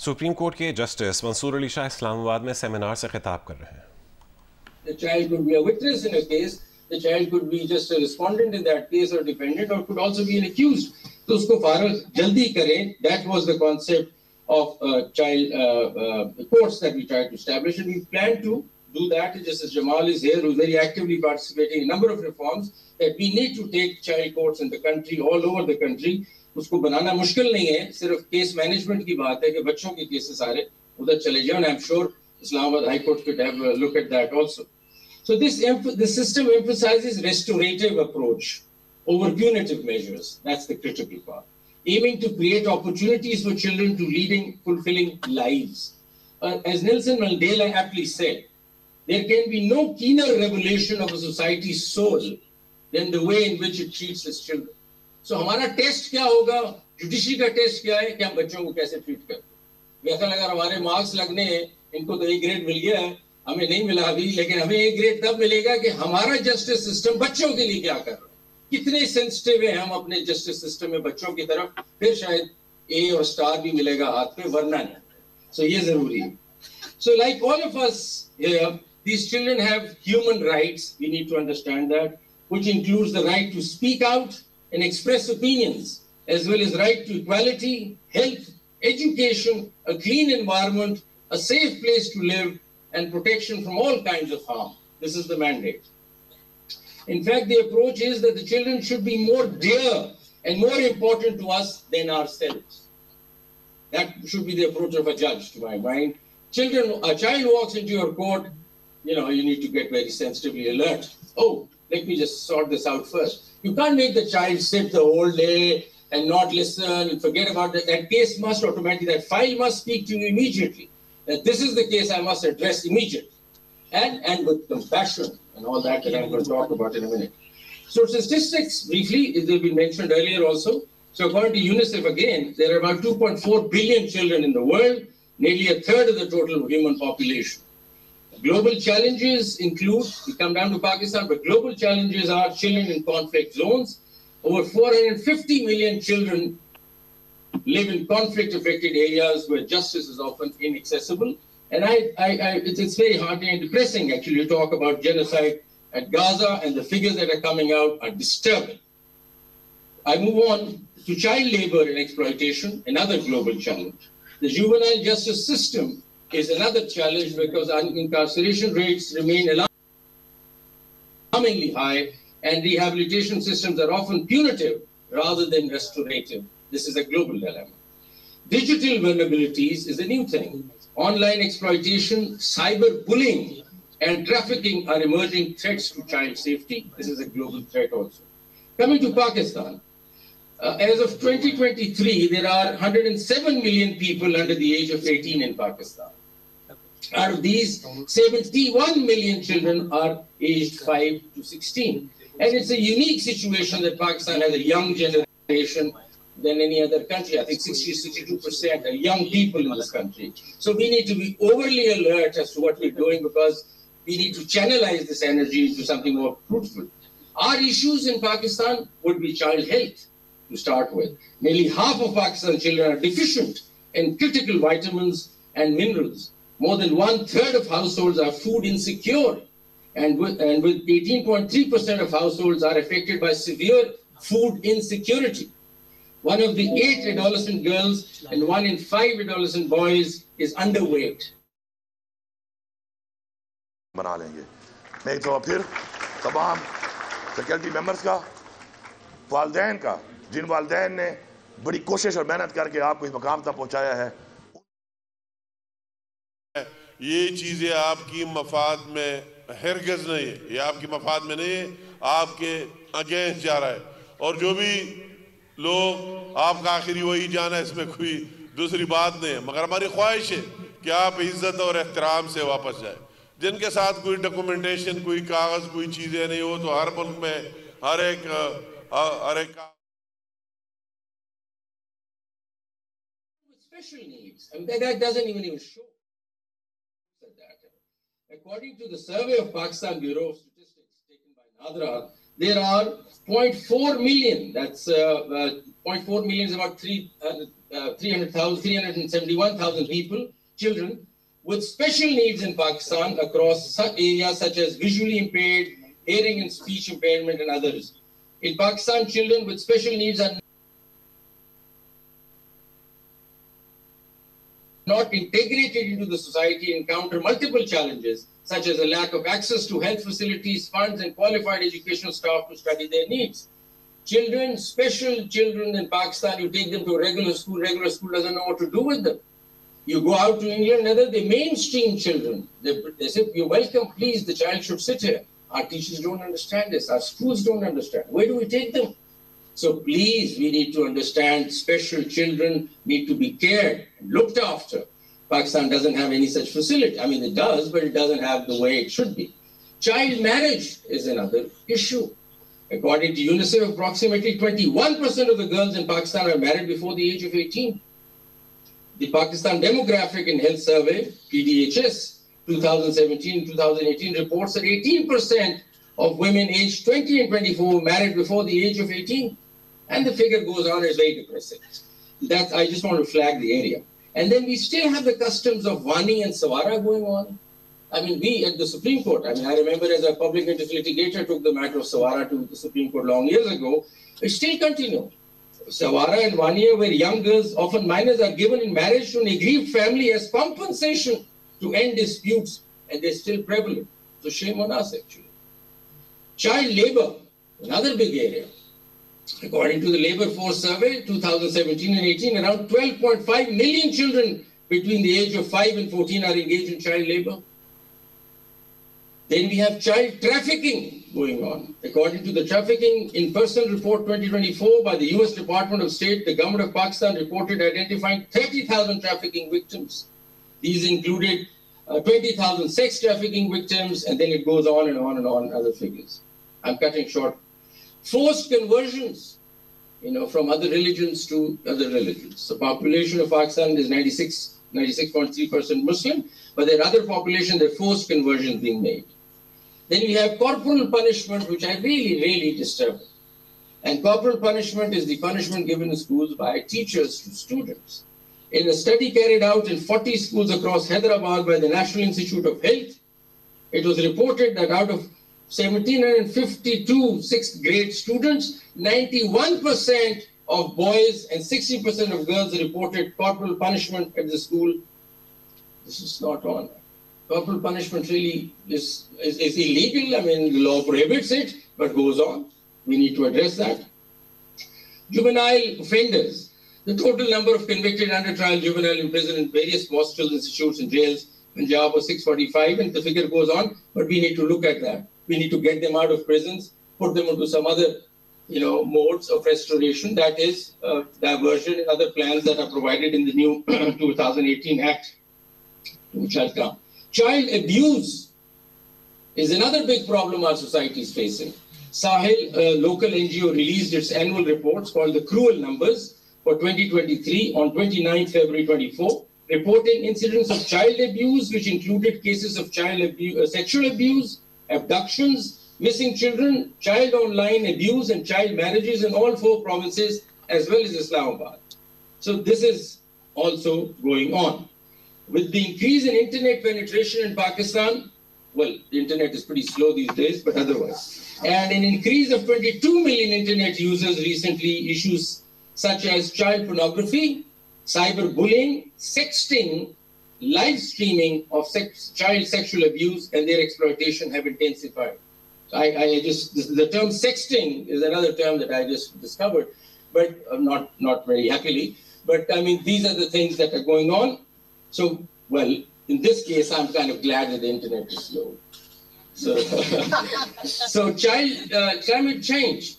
Supreme court के justice Mansoor Ali Shah Islamabad में seminar से खिताब कर रहे हैं. The child could be a witness in a case, the child could be just a respondent in that case or defendant, or could also be an accused. So usko farag jaldi kare. That was the concept of child courts that we tried to establish, and we plan to do that. Just as Jamal is here, who's very actively participating in a number of reforms, that we need to take child courts in the country, all over the country. उसको बनाना मुश्किल नहीं है, सिर्फ case management की बात है कि बच्चों के केसेस सारे उधर चले जाएं. And I'm sure Islamabad High Court could have a look at that also. So this system emphasizes restorative approach over punitive measures. That's the critical part. Aiming to create opportunities for children to leading fulfilling lives. As Nelson Mandela aptly said, there can be no keener revelation of a society's soul than the way in which it treats its children. So हमारा test क्या होगा, judiciary का test क्या है कि हम बच्चों को कैसे ट्रीट करते हैं. वैसा लगा हमारे मार्क्स लगने हैं, इनको तो ए ग्रेड मिल गया है, हमें नहीं मिला अभी, लेकिन हमें ए ग्रेड तब मिलेगा कि हमारा जस्टिस सिस्टम बच्चों के लिए क्या कर रहा है, कितने सेंसिटिव है हम अपने जस्टिस सिस्टम में बच्चों की तरफ, फिर शायद ए और स्टार भी मिलेगा हाथ पे, वरना नहीं. So ये जरूरी है. So like all of us here, these children have human rights. We need to understand that, which includes the right to speak out and express opinions, as well as right to equality, health, education, a clean environment, a safe place to live, and protection from all kinds of harm. This is the mandate. In fact, the approach is that the children should be more dear and more important to us than ourselves. That should be the approach of a judge, to my mind. A child walks into your court, you need to get very sensitively alert. Oh, let me just sort this out first. You can't make the child sit the whole day and not listen and forget about that. That case must automatically, that file must speak to you immediately. That this is the case I must address immediately. And with compassion and all that I'm going to talk about in a minute. So statistics, briefly, they've been mentioned earlier also. So according to UNICEF again, there are about 2.4 billion children in the world, nearly a third of the total human population. Global challenges include, we come down to Pakistan, but global challenges are children in conflict zones. Over 450 million children live in conflict-affected areas where justice is often inaccessible. And it's very heartening and depressing, actually, to talk about genocide at Gaza, and the figures that are coming out are disturbing. I move on to child labor and exploitation, another global challenge. The juvenile justice system is another challenge because incarceration rates remain alarmingly high, and rehabilitation systems are often punitive rather than restorative. This is a global dilemma. Digital vulnerabilities is a new thing. Online exploitation, cyberbullying, and trafficking are emerging threats to child safety. This is a global threat also. Coming to Pakistan, as of 2023, there are 107 million people under the age of 18 in Pakistan. Out of these, 71 million children are aged 5 to 16. And it's a unique situation that Pakistan has a young generation than any other country. I think 62% are young people in this country. So we need to be overly alert as to what we're doing, because we need to channelize this energy into something more fruitful. Our issues in Pakistan would be child health to start with. Nearly half of Pakistan's children are deficient in critical vitamins and minerals. More than 1/3 of households are food insecure, and with 18.3% of households are affected by severe food insecurity. One of the 8 adolescent girls and 1 in 5 adolescent boys is underweight. बना लेंगे. मैं तो फिर तमाम faculty members का, वालिदैन का, जिन वालिदैन ने बड़ी कोशिश और मेहनत करके आपको इस मकाम तक पहुंचाया है. ये चीज़ें आपकी मफाद में हरगिज़ नहीं है, ये आपकी मफाद में नहीं है, आपके अगेंस्ट जा रहा है. और जो भी लोग आपका आखिरी वही जाना है, इसमें कोई दूसरी बात नहीं है, मगर हमारी ख्वाहिश है कि आप इज्जत और एहतराम से वापस जाए. जिनके साथ कोई डॉक्यूमेंटेशन, कोई कागज, कोई चीज़ें नहीं हो, तो हर मुल्क में हर एक special needs. I mean, that doesn't even show that. According to the survey of Pakistan Bureau of Statistics taken by Nadra, there are 0.4 million, that's 0.4 million is about 371,000 people, children, with special needs in Pakistan across areas such as visually impaired, hearing and speech impairment, and others. In Pakistan, children with special needs are not integrated into the society and encounter multiple challenges, such as a lack of access to health facilities, funds, and qualified educational staff to study their needs. Children, special children in Pakistan, you take them to a regular school doesn't know what to do with them. You go out to England, the mainstream children, they say, you're welcome, please, the child should sit here. Our teachers don't understand this, our schools don't understand. Where do we take them? So please, we need to understand special children need to be cared, looked after. Pakistan doesn't have any such facility. I mean, it does, but it doesn't have the way it should be. Child marriage is another issue. According to UNICEF, approximately 21% of the girls in Pakistan are married before the age of 18. The Pakistan Demographic and Health Survey, PDHS, 2017-2018 reports that 18% of women aged 20 and 24 were married before the age of 18. And the figure goes on, it's very depressing. I just want to flag the area. And then we still have the customs of Wani and Sawara going on. I mean, we at the Supreme Court, I remember as a public interest litigator took the matter of Sawara to the Supreme Court long years ago. It still continues. Sawara and Waniya, where young girls, often minors, are given in marriage to an aggrieved family as compensation to end disputes, and they're still prevalent. So shame on us, actually. Child labor, another big area. According to the Labour Force Survey, 2017 and 18, around 12.5 million children between the age of 5 and 14 are engaged in child labor. Then we have child trafficking going on. According to the Trafficking in Person Report 2024 by the US Department of State, the government of Pakistan reported identifying 30,000 trafficking victims. These included 20,000 sex trafficking victims, and then it goes on and on and on, other figures. I'm cutting short. Forced conversions, from other religions to other religions. The population of Pakistan is 96.3% Muslim, but there are other populations that forced conversions being made. Then we have corporal punishment, which I really disturb. And corporal punishment is the punishment given in schools by teachers to students. In a study carried out in 40 schools across Hyderabad by the National Institute of Health, it was reported that out of 1,752 sixth grade students, 91% of boys and 60% of girls reported corporal punishment at the school. This is not on. Corporal punishment really is illegal. I mean, the law prohibits it, but goes on. We need to address that. Juvenile offenders. The total number of convicted under trial juvenile imprisoned in various hostels, institutes and jails, Punjab was 645, and the figure goes on, but we need to look at that. We need to get them out of prisons, put them into some other, modes of restoration. That is diversion and other plans that are provided in the new 2018 Act, which I'll come. Child abuse is another big problem our society is facing. Sahil, a local NGO, released its annual reports called the Cruel Numbers for 2023 on 29 February 24, reporting incidents of child abuse, which included cases of child abuse, sexual abuse, abductions, missing children, child online abuse, and child marriages in all 4 provinces, as well as Islamabad. So this is also going on. With the increase in internet penetration in Pakistan, well, the internet is pretty slow these days, but otherwise, and an increase of 22 million internet users recently, issues such as child pornography, cyberbullying, sexting, live streaming of child sexual abuse and their exploitation have intensified. The term sexting is another term that I just discovered, but not very happily. But I mean, these are the things that are going on. So, well, in this case, I'm kind of glad that the internet is slow. So, climate change.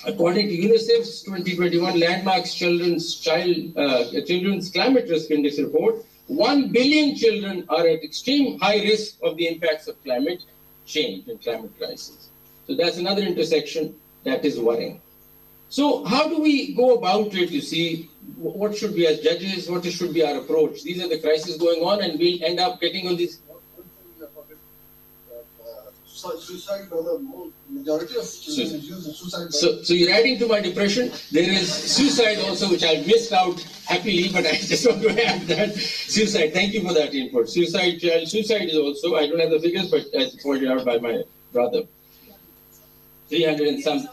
According to UNICEF's 2021 Landmarks Children's Climate Risk Index report, 1 billion children are at extreme high risk of the impacts of climate change and climate crisis. So that's another intersection that is worrying. So how do we go about it, you see? What should be as judges, what should be our approach? These are the crises going on, and we'll end up getting on these. suicide, brother. Majority of children is using suicide. So you're adding to my depression. There is suicide also, which I missed out happily, but I just want to add that suicide. Thank you for that input. Suicide is also, I don't have the figures, but as pointed out by my brother, 300 and some.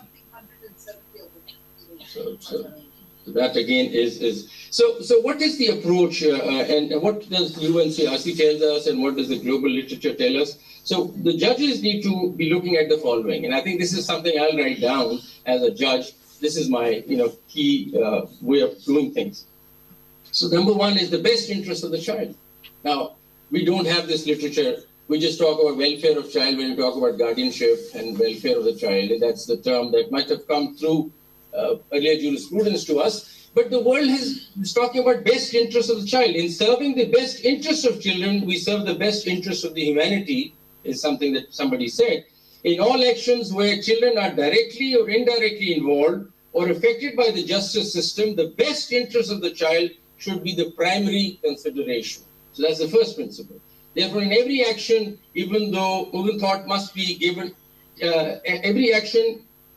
So that again is so. What is the approach, and what does UNCRC tells us, and what does the global literature tell us? So the judges need to be looking at the following, and I think this is something I'll write down as a judge. This is my key way of doing things. So number one is the best interest of the child. Now we don't have this literature. We just talk about welfare of child when we talk about guardianship and welfare of the child. That's the term that might have come through earlier jurisprudence to us. But the world is talking about best interest of the child. In serving the best interest of children, we serve the best interest of the humanity, is something that somebody said. In all actions where children are directly or indirectly involved or affected by the justice system, the best interest of the child should be the primary consideration. So that's the first principle. Therefore, in every action, even thought must be given,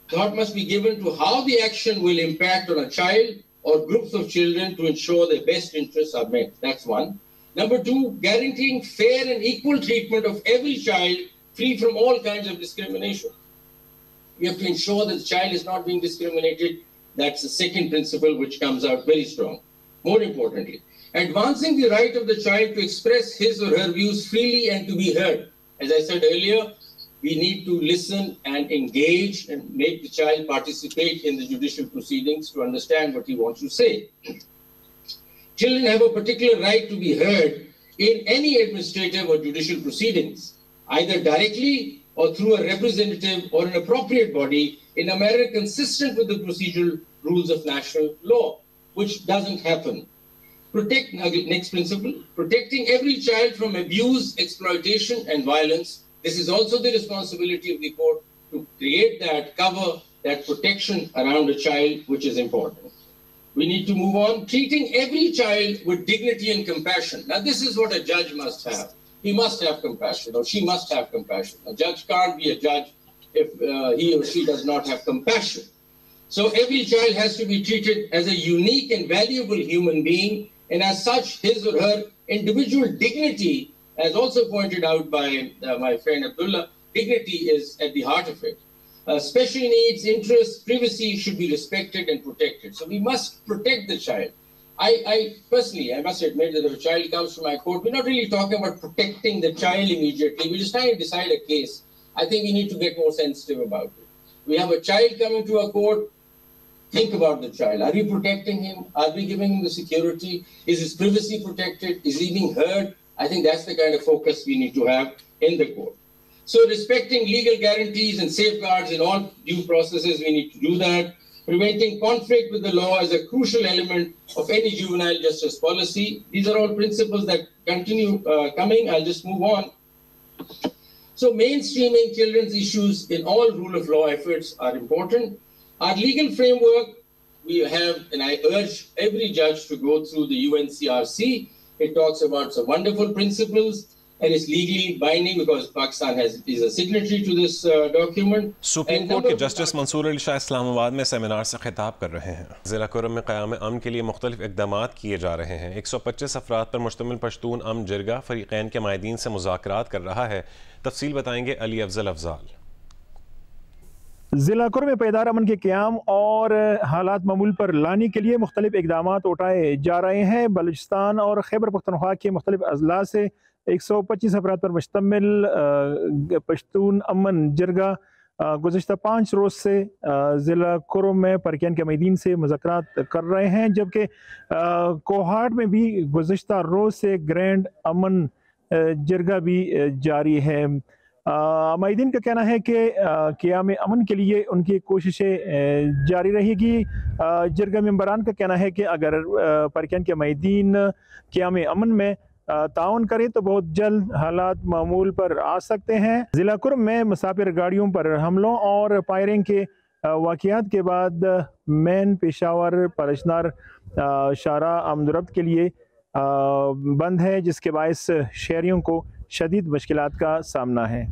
thought must be given to how the action will impact on a child or groups of children to ensure their best interests are met. That's one. Number two, guaranteeing fair and equal treatment of every child, free from all kinds of discrimination. We have to ensure that the child is not being discriminated. That's the second principle, which comes out very strong. More importantly, advancing the right of the child to express his or her views freely and to be heard. As I said earlier, we need to listen and engage and make the child participate in the judicial proceedings to understand what he wants to say. Children have a particular right to be heard in any administrative or judicial proceedings, either directly or through a representative or an appropriate body in a manner consistent with the procedural rules of national law, which doesn't happen. Next principle, protecting every child from abuse, exploitation, and violence. This is also the responsibility of the court to create that cover, that protection around a child, which is important. We need to move on. Treating every child with dignity and compassion. Now, this is what a judge must have. He must have compassion, or she must have compassion. A judge can't be a judge if he or she does not have compassion. So every child has to be treated as a unique and valuable human being, and as such, his or her individual dignity, as also pointed out by my friend Abdullah, dignity is at the heart of it. Special needs, interests, privacy should be respected and protected. So we must protect the child. I personally, I must admit that if a child comes to my court, we're not really talking about protecting the child immediately. We're just trying to decide a case. I think we need to get more sensitive about it. We have a child coming to a court. Think about the child. Are we protecting him? Are we giving him the security? Is his privacy protected? Is he being heard? I think that's the kind of focus we need to have in the court. So respecting legal guarantees and safeguards in all due processes, we need to do that. Preventing conflict with the law is a crucial element of any juvenile justice policy. These are all principles that continue coming. I'll just move on. So mainstreaming children's issues in all rule of law efforts are important. Our legal framework, we have, and I urge every judge to go through the UNCRC. It talks about some wonderful principles, and it's legally binding because Pakistan is a signatory to this document. Supreme court के justice Mansoor Ali Shah Islamabad में seminar से खिताब कर रहे हैं। ज़िला कुरम में क़याम अमन के लिए मुख्तलिफ इक़दामात किए जा रहे हैं। 125 अफराद पर मुश्तमिल पश्तून अमन जिरगा फ़रीक़ैन के माहिदीन से मुज़ाकरात कर रहा है। तफसील बताएंगे अली अफज़ल। ज़िला कुरम में पायदार अमन के क़याम और हालात मामूल पर लाने के लिए मुख्तलिफ इक़दामात उठाए जा रहे हैं। बलूचिस्तान और खैबर पख्तूनख्वा के मुख्तलिफ अज़ला से 125 अफराद पर मुश्तमिल पश्तून अमन जिरगा गुज़श्ता 5 रोज़ से ज़िला कुरम में फ़रीक़ैन के माहिदीन से मुज़ाकरात कर रहे हैं, जबकि कोहाट में भी गुज़श्ता रोज़ से ग्रैंड अमन जिरगा भी जारी है। माहिदीन का कहना है कि क़याम अमन के लिए उनकी कोशिशें जारी रहेगी। जिरगा मेंबरान का कहना है कि अगर फ़रीक़ैन के माहिदीन क़याम अमन में ताउन करें तो बहुत जल्द हालात मामूल पर आ सकते हैं। ज़िला कुरम में मुसाफिर गाड़ियों पर हमलों और फायरिंग के वाक़यात के बाद मैन पेशावर परशनार शारा आमदरफ्त के लिए बंद है, जिसके बायस शहरियों को शदीद मुश्किलात का सामना है।